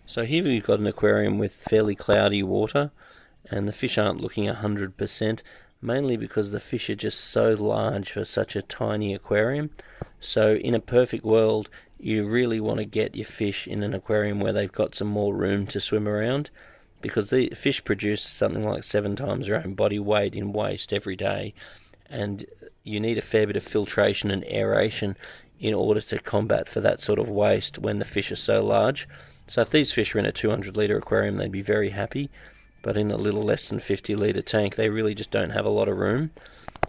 So here we've got an aquarium with fairly cloudy water, and the fish aren't looking 100%, mainly because the fish are just so large for such a tiny aquarium. So in a perfect world, you really want to get your fish in an aquarium where they've got some more room to swim around, because the fish produce something like 7 times their own body weight in waste every day, and you need a fair bit of filtration and aeration in order to combat for that sort of waste when the fish are so large. So if these fish were in a 200 litre aquarium, they'd be very happy, but in a little less than 50 litre tank, they really just don't have a lot of room.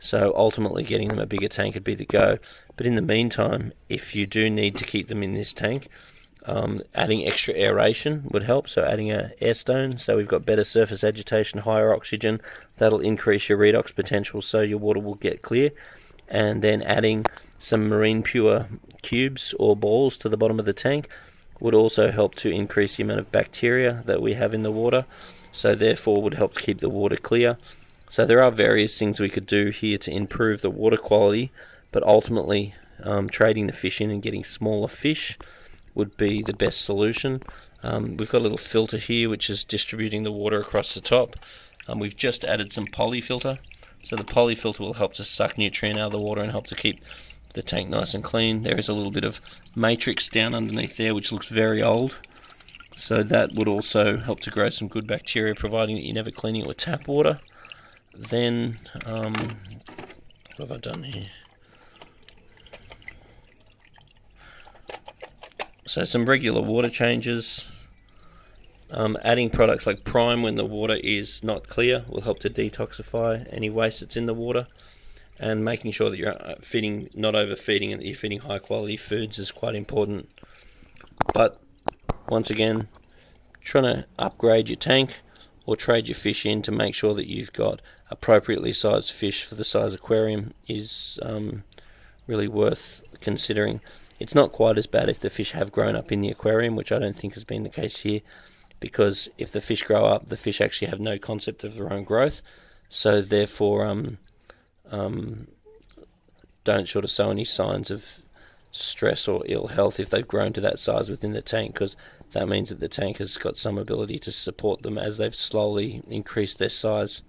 So ultimately getting them a bigger tank would be the go. But in the meantime, if you do need to keep them in this tank, adding extra aeration would help. So adding a air stone, so we've got better surface agitation, higher oxygen. That'll increase your redox potential, so your water will get clear. And then adding some marine pure cubes or balls to the bottom of the tank would also help to increase the amount of bacteria that we have in the water, so therefore would help to keep the water clear. So there are various things we could do here to improve the water quality, but ultimately trading the fish in and getting smaller fish would be the best solution. We've got a little filter here which is distributing the water across the top. We've just added some polyfilter, so the polyfilter will help to suck nutrient out of the water and help to keep the tank nice and clean. There is a little bit of matrix down underneath there which looks very old, so that would also help to grow some good bacteria, providing that you're never cleaning it with tap water. Then what have I done here? So some regular water changes. Adding products like Prime when the water is not clear will help to detoxify any waste that's in the water, and making sure that you're feeding, not overfeeding, and that you're feeding high quality foods is quite important. But once again, trying to upgrade your tank or trade your fish in to make sure that you've got appropriately sized fish for the size aquarium is really worth considering. It's not quite as bad if the fish have grown up in the aquarium, which I don't think has been the case here, because if the fish grow up, the fish actually have no concept of their own growth, so therefore don't sort of show any signs of stress or ill health if they've grown to that size within the tank, because that means that the tank has got some ability to support them as they've slowly increased their size.